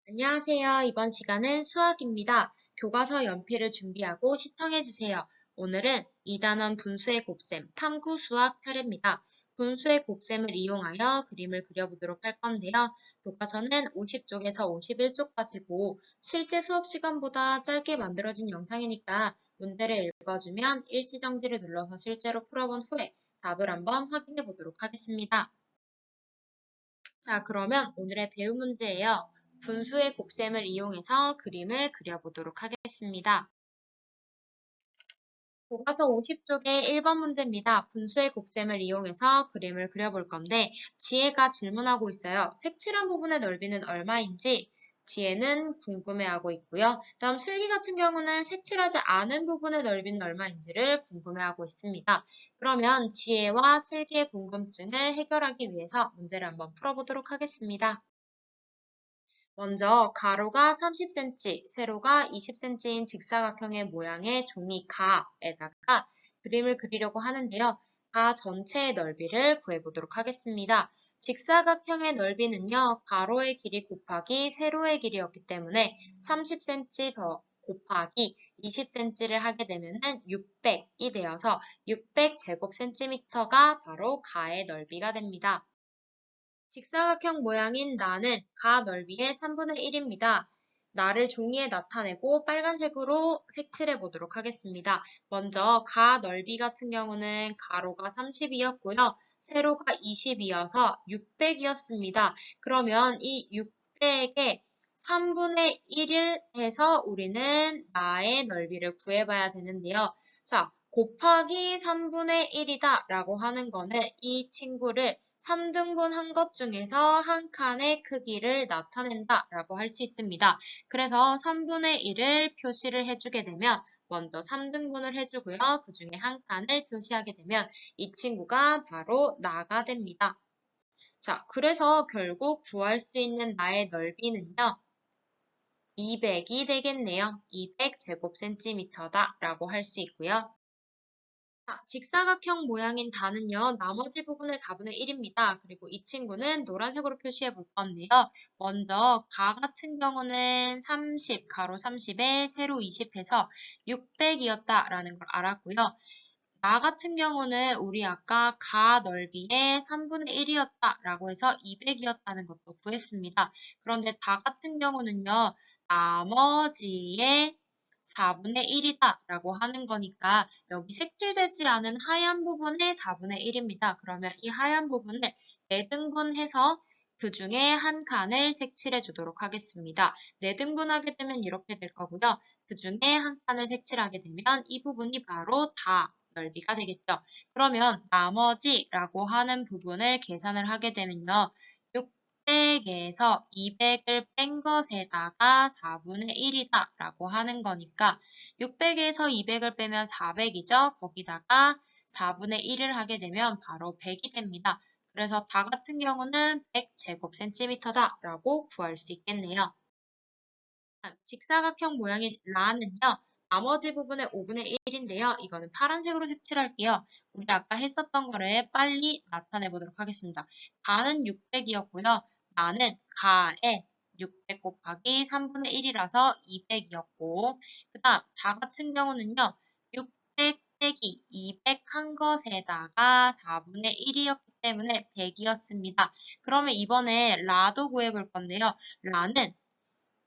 안녕하세요. 이번 시간은 수학입니다. 교과서 연필을 준비하고 시청해주세요. 오늘은 2단원 분수의 곱셈, 탐구 수학 차례입니다. 분수의 곱셈을 이용하여 그림을 그려보도록 할 건데요. 교과서는 50쪽에서 51쪽까지고 실제 수업 시간보다 짧게 만들어진 영상이니까 문제를 읽어주면 일시정지를 눌러서 실제로 풀어본 후에 답을 한번 확인해 보도록 하겠습니다. 자, 그러면 오늘의 배우 문제예요. 분수의 곱셈을 이용해서 그림을 그려보도록 하겠습니다. 교과서 50쪽의 1번 문제입니다. 분수의 곱셈을 이용해서 그림을 그려볼 건데 지혜가 질문하고 있어요. 색칠한 부분의 넓이는 얼마인지 지혜는 궁금해하고 있고요. 다음 슬기 같은 경우는 색칠하지 않은 부분의 넓이는 얼마인지를 궁금해하고 있습니다. 그러면 지혜와 슬기의 궁금증을 해결하기 위해서 문제를 한번 풀어보도록 하겠습니다. 먼저 가로가 30cm, 세로가 20cm인 직사각형의 모양의 종이 가에다가 그림을 그리려고 하는데요. 가 전체의 넓이를 구해보도록 하겠습니다. 직사각형의 넓이는요, 가로의 길이 곱하기 세로의 길이였기 때문에 30cm 더 곱하기 20cm를 하게 되면 600이 되어서 600제곱센티미터가 바로 가의 넓이가 됩니다. 직사각형 모양인 나는 가 넓이의 3분의 1입니다. 나를 종이에 나타내고 빨간색으로 색칠해 보도록 하겠습니다. 먼저 가 넓이 같은 경우는 가로가 30이었고요. 세로가 20이어서 600이었습니다. 그러면 이 600의 3분의 1을 해서 우리는 나의 넓이를 구해봐야 되는데요. 자, 곱하기 3분의 1이다 라고 하는 거는 이 친구를 3등분 한 것 중에서 한 칸의 크기를 나타낸다 라고 할 수 있습니다. 그래서 3분의 1을 표시를 해주게 되면 먼저 3등분을 해주고요. 그 중에 한 칸을 표시하게 되면 이 친구가 바로 나가 됩니다. 자, 그래서 결국 구할 수 있는 나의 넓이는요. 200이 되겠네요. 200제곱센티미터다 라고 할 수 있고요. 직사각형 모양인 다는요, 나머지 부분의 4분의 1입니다. 그리고 이 친구는 노란색으로 표시해 볼 건데요. 먼저 가 같은 경우는 30, 가로 30에 세로 20 해서 600이었다라는 걸 알았고요. 나 같은 경우는 우리 아까 가 넓이의 3분의 1이었다라고 해서 200이었다는 것도 구했습니다. 그런데 다 같은 경우는요, 나머지의 4분의 1이다 라고 하는 거니까 여기 색칠되지 않은 하얀 부분의 4분의 1입니다. 그러면 이 하얀 부분을 4등분해서 그 중에 한 칸을 색칠해 주도록 하겠습니다. 4등분하게 되면 이렇게 될 거고요. 그 중에 한 칸을 색칠하게 되면 이 부분이 바로 다 넓이가 되겠죠. 그러면 나머지라고 하는 부분을 계산을 하게 되면요. 600에서 200을 뺀 것에다가 4분의 1이다 라고 하는 거니까 600에서 200을 빼면 400이죠. 거기다가 4분의 1을 하게 되면 바로 100이 됩니다. 그래서 다 같은 경우는 100제곱센티미터다 라고 구할 수 있겠네요. 직사각형 모양인 라는요. 나머지 부분의 5분의 1인데요. 이거는 파란색으로 색칠할게요. 우리 아까 했었던 거를 빨리 나타내 보도록 하겠습니다. 가는 600이었고요. 나는 가에 600 곱하기 3분의 1이라서 200이었고 그 다음 다 같은 경우는요. 600 빼기 200 한 것에다가 4분의 1이었기 때문에 100이었습니다. 그러면 이번에 라도 구해볼 건데요. 라는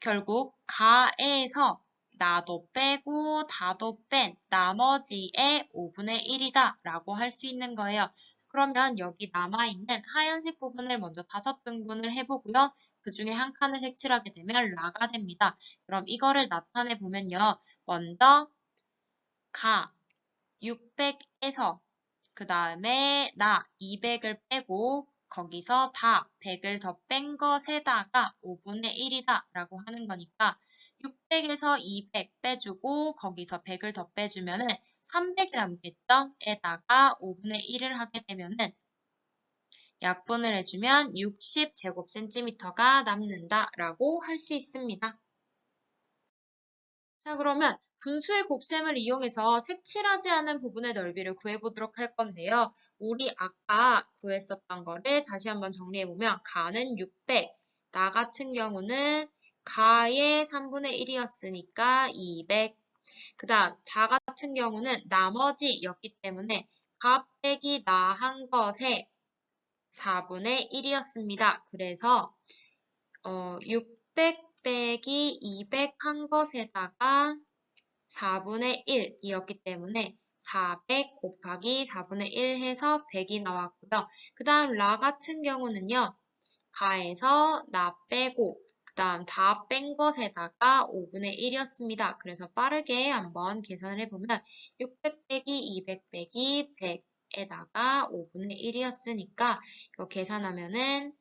결국 가에서 나도 빼고 다도 뺀 나머지의 5분의 1이다 라고 할 수 있는 거예요. 그러면 여기 남아있는 하얀색 부분을 먼저 5등분을 해보고요. 그 중에 한 칸을 색칠하게 되면 라가 됩니다. 그럼 이거를 나타내 보면요. 먼저 가 600에서 그 다음에 나 200을 빼고 거기서 다 100을 더 뺀 것에다가 5분의 1이다 라고 하는 거니까 600에서 200 빼주고 거기서 100을 더 빼주면은 300이 남겠죠? 에다가 5분의 1을 하게 되면은 약분을 해주면 60제곱센티미터가 남는다 라고 할 수 있습니다. 자, 그러면 분수의 곱셈을 이용해서 색칠하지 않은 부분의 넓이를 구해보도록 할 건데요. 우리 아까 구했었던 거를 다시 한번 정리해보면 가는 600, 나 같은 경우는 가의 3분의 1이었으니까 200. 그 다음 다 같은 경우는 나머지였기 때문에 가 빼기 나 한 것에 4분의 1이었습니다. 그래서 600 빼기 200 한 것에다가 4분의 1이었기 때문에 400 곱하기 4분의 1 해서 100이 나왔고요. 그 다음 라 같은 경우는요. 가에서 나 빼고 그 다음 다 뺀 것에다가 5분의 1이었습니다. 그래서 빠르게 한번 계산을 해보면 600 빼기 200 빼기 100에다가 5분의 1이었으니까 이거 계산하면은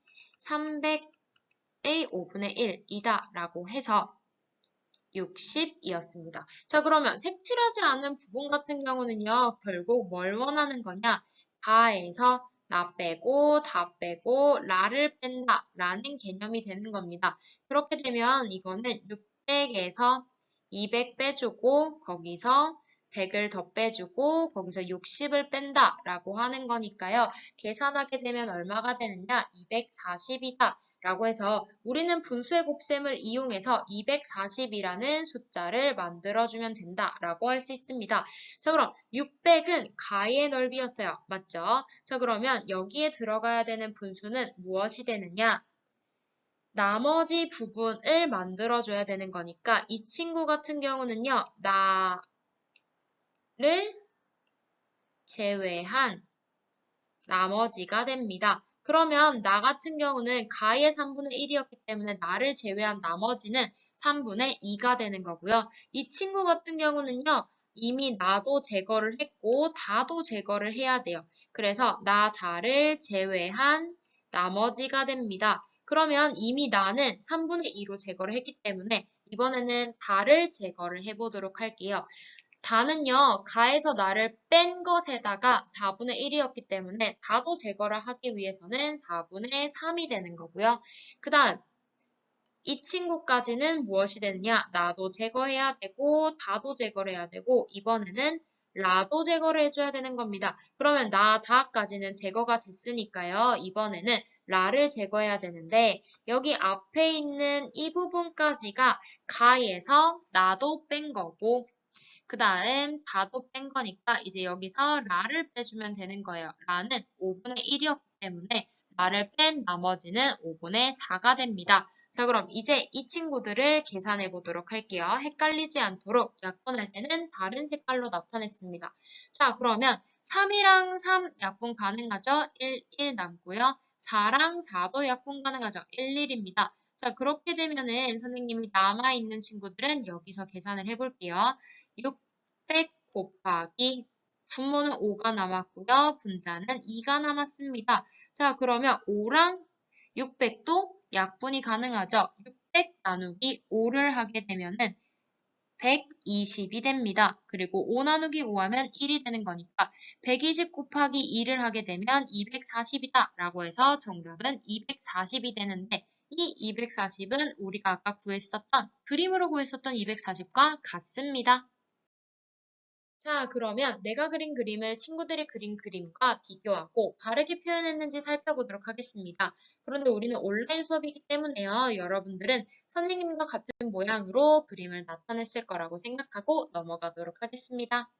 300의 5분의 1이다 라고 해서 60이었습니다. 자, 그러면 색칠하지 않은 부분 같은 경우는요, 결국 뭘 원하는 거냐? 가에서 나 빼고, 다 빼고, 라를 뺀다 라는 개념이 되는 겁니다. 그렇게 되면 이거는 600에서 200 빼주고, 거기서 100을 더 빼주고, 거기서 60을 뺀다 라고 하는 거니까요. 계산하게 되면 얼마가 되느냐? 240이다. 라고 해서 우리는 분수의 곱셈을 이용해서 240이라는 숫자를 만들어주면 된다라고 할 수 있습니다. 자, 그럼 600은 가의 넓이였어요. 맞죠? 자, 그러면 여기에 들어가야 되는 분수는 무엇이 되느냐? 나머지 부분을 만들어줘야 되는 거니까 이 친구 같은 경우는요. 나를 제외한 나머지가 됩니다. 그러면 나 같은 경우는 가의 3분의 1이었기 때문에 나를 제외한 나머지는 3분의 2가 되는 거고요. 이 친구 같은 경우는요. 이미 나도 제거를 했고 다도 제거를 해야 돼요. 그래서 나 다를 제외한 나머지가 됩니다. 그러면 이미 나는 3분의 2로 제거를 했기 때문에 이번에는 다를 제거를 해보도록 할게요. 다는요, 가에서 나를 뺀 것에다가 4분의 1이었기 때문에 다도 제거를 하기 위해서는 4분의 3이 되는 거고요. 그 다음, 이 친구까지는 무엇이 되느냐? 나도 제거해야 되고, 다도 제거를 해야 되고, 이번에는 라도 제거를 해줘야 되는 겁니다. 그러면 나, 다까지는 제거가 됐으니까요. 이번에는 라를 제거해야 되는데, 여기 앞에 있는 이 부분까지가 가에서 나도 뺀 거고, 그 다음 다도 뺀 거니까 이제 여기서 라를 빼주면 되는 거예요. 라는 5분의 1이었기 때문에 라를 뺀 나머지는 5분의 4가 됩니다. 자, 그럼 이제 이 친구들을 계산해 보도록 할게요. 헷갈리지 않도록 약분할 때는 다른 색깔로 나타냈습니다. 자, 그러면 3이랑 3 약분 가능하죠? 1, 1 남고요. 4랑 4도 약분 가능하죠? 1, 1입니다. 자, 그렇게 되면은 선생님이 남아있는 친구들은 여기서 계산을 해볼게요. 600 곱하기 분모는 5가 남았고요. 분자는 2가 남았습니다. 자, 그러면 5랑 600도 약분이 가능하죠. 600 나누기 5를 하게 되면은 120이 됩니다. 그리고 5 나누기 5 하면 1이 되는 거니까 120 곱하기 2를 하게 되면 240이다 라고 해서 정답은 240이 되는데 이 240은 우리가 아까 구했었던 그림으로 구했었던 240과 같습니다. 자, 그러면 내가 그린 그림을 친구들이 그린 그림과 비교하고 바르게 표현했는지 살펴보도록 하겠습니다. 그런데 우리는 온라인 수업이기 때문에요. 여러분들은 선생님과 같은 모양으로 그림을 나타냈을 거라고 생각하고 넘어가도록 하겠습니다.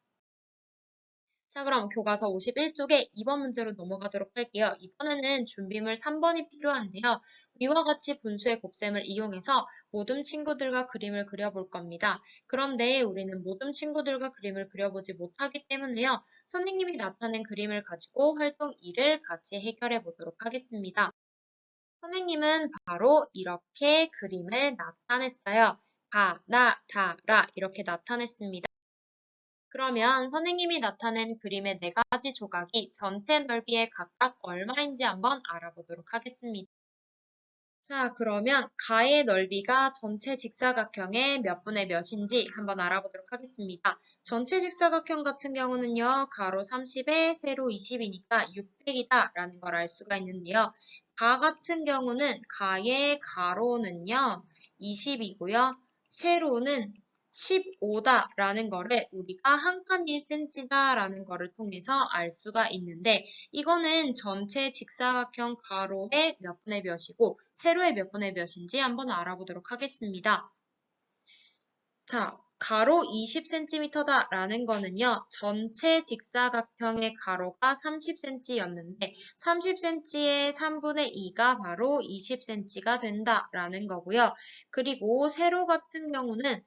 자, 그럼 교과서 51쪽에 2번 문제로 넘어가도록 할게요. 이번에는 준비물 3번이 필요한데요. 위와 같이 분수의 곱셈을 이용해서 모든 친구들과 그림을 그려볼 겁니다. 그런데 우리는 모든 친구들과 그림을 그려보지 못하기 때문에요. 선생님이 나타낸 그림을 가지고 활동 2를 같이 해결해 보도록 하겠습니다. 선생님은 바로 이렇게 그림을 나타냈어요. 가, 나, 다, 라 이렇게 나타냈습니다. 그러면 선생님이 나타낸 그림의 4가지 조각이 전체 넓이의 각각 얼마인지 한번 알아보도록 하겠습니다. 자, 그러면 가의 넓이가 전체 직사각형의 몇 분의 몇인지 한번 알아보도록 하겠습니다. 전체 직사각형 같은 경우는요, 가로 30에 세로 20이니까 600이다 라는 걸 알 수가 있는데요. 가 같은 경우는 가의 가로는요, 20이고요. 세로는 15다라는 거를 우리가 한 칸 1cm다라는 거를 통해서 알 수가 있는데 이거는 전체 직사각형 가로의 몇 분의 몇이고 세로의 몇 분의 몇인지 한번 알아보도록 하겠습니다. 자, 가로 20cm다라는 거는요. 전체 직사각형의 가로가 30cm였는데 30cm의 3분의 2가 바로 20cm가 된다라는 거고요. 그리고 세로 같은 경우는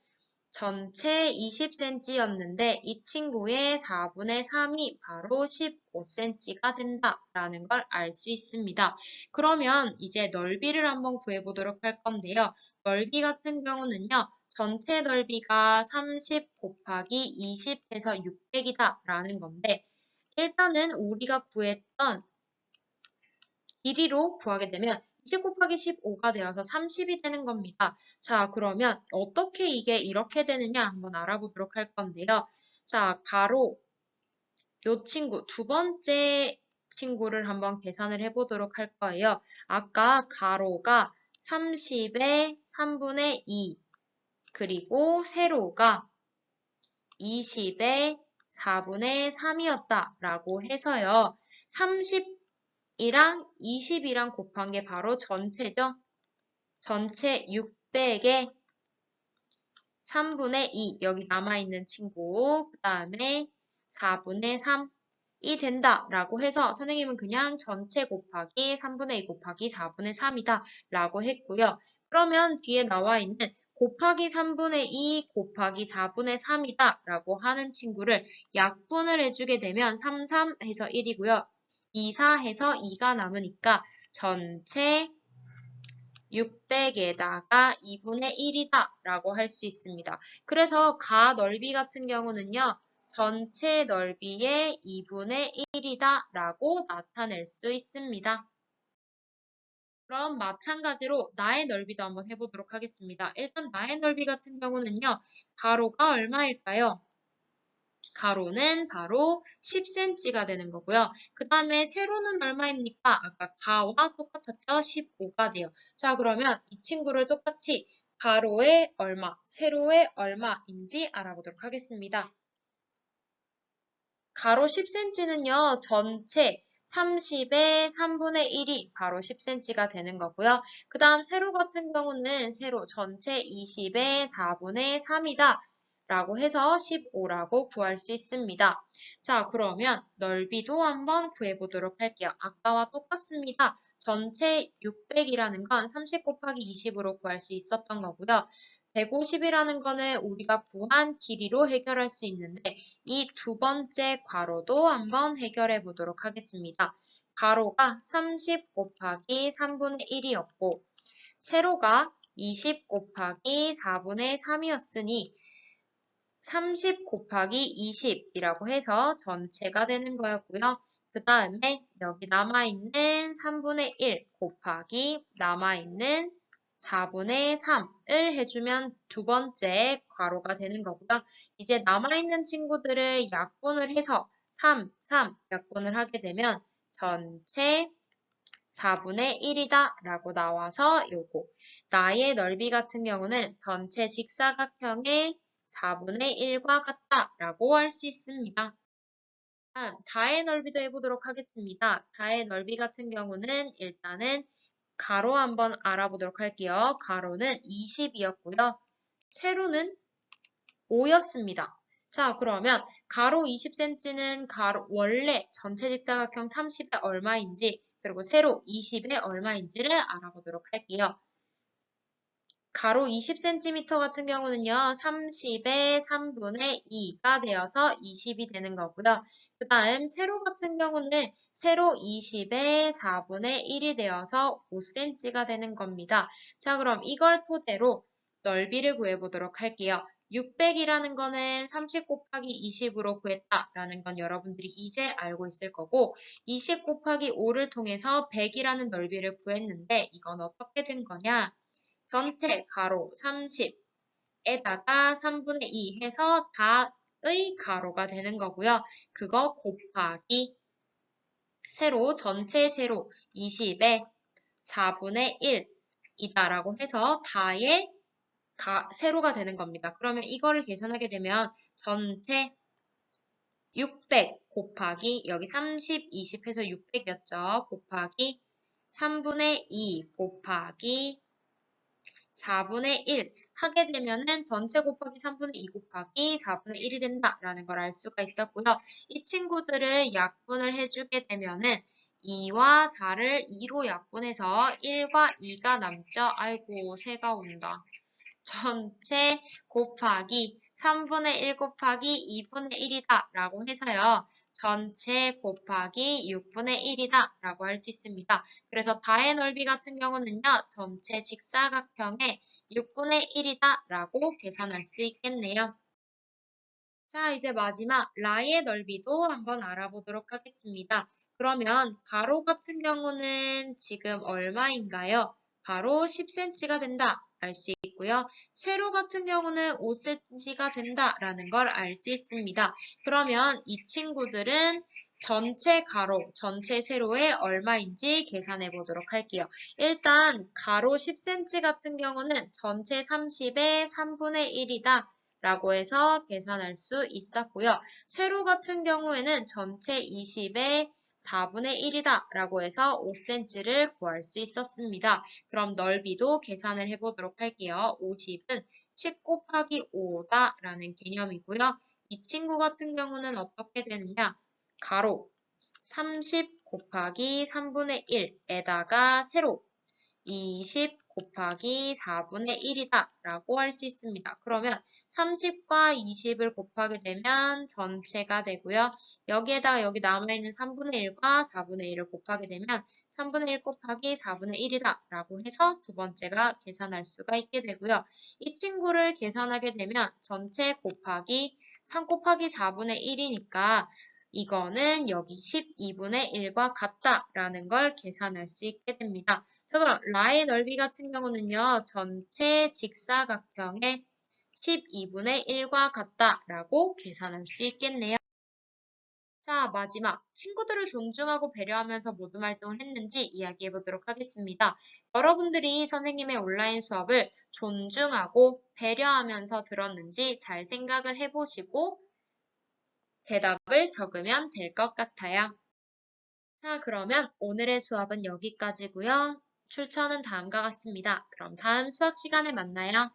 전체 20cm였는데 이 친구의 4분의 3이 바로 15cm가 된다라는 걸 알 수 있습니다. 그러면 이제 넓이를 한번 구해보도록 할 건데요. 넓이 같은 경우는요. 전체 넓이가 30 곱하기 20해서 600이다 라는 건데 일단은 우리가 구했던 길이로 구하게 되면 20 곱하기 15가 되어서 30이 되는 겁니다. 자, 그러면 어떻게 이게 이렇게 되느냐 한번 알아보도록 할 건데요. 자, 가로 요 친구 두 번째 친구를 한번 계산을 해보도록 할 거예요. 아까 가로가 30의 3분의 2 그리고 세로가 20의 4분의 3이었다라고 해서요. 30이랑 20이랑 곱한 게 바로 전체죠. 전체 600의 3분의 2, 여기 남아있는 친구, 그 다음에 4분의 3이 된다라고 해서 선생님은 그냥 전체 곱하기 3분의 2 곱하기 4분의 3이다 라고 했고요. 그러면 뒤에 나와 있는 곱하기 3분의 2 곱하기 4분의 3이다 라고 하는 친구를 약분을 해주게 되면 3, 3 해서 1이고요. 2, 4 해서 2가 남으니까 전체 600에다가 2분의 1이다 라고 할 수 있습니다. 그래서 가 넓이 같은 경우는요. 전체 넓이의 2분의 1이다 라고 나타낼 수 있습니다. 그럼 마찬가지로 나의 넓이도 한번 해보도록 하겠습니다. 일단 나의 넓이 같은 경우는요. 가로가 얼마일까요? 가로는 바로 10cm가 되는 거고요. 그 다음에 세로는 얼마입니까? 아까 가와 똑같았죠? 15가 돼요. 자, 그러면 이 친구를 똑같이 가로의 얼마, 세로의 얼마인지 알아보도록 하겠습니다. 가로 10cm는요, 전체 30의 3분의 1이 바로 10cm가 되는 거고요. 그 다음 세로 같은 경우는 세로 전체 20의 4분의 3이다. 라고 해서 15라고 구할 수 있습니다. 자, 그러면 넓이도 한번 구해보도록 할게요. 아까와 똑같습니다. 전체 600이라는 건 30 곱하기 20으로 구할 수 있었던 거고요. 150이라는 거는 우리가 구한 길이로 해결할 수 있는데 이 두 번째 괄호도 한번 해결해 보도록 하겠습니다. 가로가 30 곱하기 3분의 1이었고 세로가 20 곱하기 4분의 3이었으니 30 곱하기 20이라고 해서 전체가 되는 거였고요. 그 다음에 여기 남아있는 3분의 1 곱하기 남아있는 4분의 3을 해주면 두 번째 괄호가 되는 거고요. 이제 남아있는 친구들을 약분을 해서 3, 3 약분을 하게 되면 전체 4분의 1이다 라고 나와서 요거 나의 넓이 같은 경우는 전체 직사각형의 4분의 1과 같다 라고 할 수 있습니다. 다음 다의 넓이도 해보도록 하겠습니다. 다의 넓이 같은 경우는 일단은 가로 한번 알아보도록 할게요. 가로는 20이었고요. 세로는 5였습니다. 자, 그러면 가로 20cm는 원래 전체 직사각형 30에 얼마인지 그리고 세로 20에 얼마인지를 알아보도록 할게요. 가로 20cm 같은 경우는요. 30의 3분의 2가 되어서 20이 되는 거고요. 그 다음 세로 같은 경우는 세로 20의 4분의 1이 되어서 5cm가 되는 겁니다. 자, 그럼 이걸 토대로 넓이를 구해보도록 할게요. 600이라는 거는 30 곱하기 20으로 구했다라는 건 여러분들이 이제 알고 있을 거고 20 곱하기 5를 통해서 100이라는 넓이를 구했는데 이건 어떻게 된 거냐? 전체 가로 30에다가 3분의 2 해서 다의 가로가 되는 거고요. 그거 곱하기 세로 전체 세로 20에 4분의 1이다라고 해서 다의 세로가 되는 겁니다. 그러면 이거를 계산하게 되면 전체 600 곱하기 여기 30, 20 해서 600이었죠. 곱하기 3분의 2 곱하기 4분의 1 하게 되면은 전체 곱하기 3분의 2 곱하기 4분의 1이 된다라는 걸 알 수가 있었고요. 이 친구들을 약분을 해주게 되면은 2와 4를 2로 약분해서 1과 2가 남죠. 아이고, 새가 온다. 전체 곱하기 3분의 1 곱하기 2분의 1이다 라고 해서요. 전체 곱하기 6분의 1이다 라고 할 수 있습니다. 그래서 다의 넓이 같은 경우는요. 전체 직사각형의 6분의 1이다 라고 계산할 수 있겠네요. 자, 이제 마지막 라의 넓이도 한번 알아보도록 하겠습니다. 그러면 가로 같은 경우는 지금 얼마인가요? 바로 10cm가 된다 알 수 있고요. 세로 같은 경우는 5cm가 된다라는 걸 알 수 있습니다. 그러면 이 친구들은 전체 가로, 전체 세로에 얼마인지 계산해 보도록 할게요. 일단 가로 10cm 같은 경우는 전체 30의 3분의 1이다. 라고 해서 계산할 수 있었고요. 세로 같은 경우에는 전체 20의 4분의 1이다 라고 해서 5cm를 구할 수 있었습니다. 그럼 넓이도 계산을 해보도록 할게요. 50은 10 곱하기 5다 라는 개념이고요. 이 친구 같은 경우는 어떻게 되느냐? 가로 30 곱하기 3분의 1에다가 세로 20 곱하기 4분의 1이다 라고 할 수 있습니다. 그러면 30과 20을 곱하게 되면 전체가 되고요. 여기에다가 여기 남아있는 3분의 1과 4분의 1을 곱하게 되면 3분의 1 곱하기 4분의 1이다 라고 해서 두 번째가 계산할 수가 있게 되고요. 이 친구를 계산하게 되면 전체 곱하기 3 곱하기 4분의 1이니까 이거는 여기 12분의 1과 같다라는 걸 계산할 수 있게 됩니다. 자, 그럼 라의 넓이 같은 경우는요. 전체 직사각형의 12분의 1과 같다라고 계산할 수 있겠네요. 자, 마지막 친구들을 존중하고 배려하면서 모든 활동을 했는지 이야기해 보도록 하겠습니다. 여러분들이 선생님의 온라인 수업을 존중하고 배려하면서 들었는지 잘 생각을 해보시고 대답을 적으면 될 것 같아요. 자, 그러면 오늘의 수업은 여기까지고요. 출처는 다음과 같습니다. 그럼 다음 수업 시간에 만나요.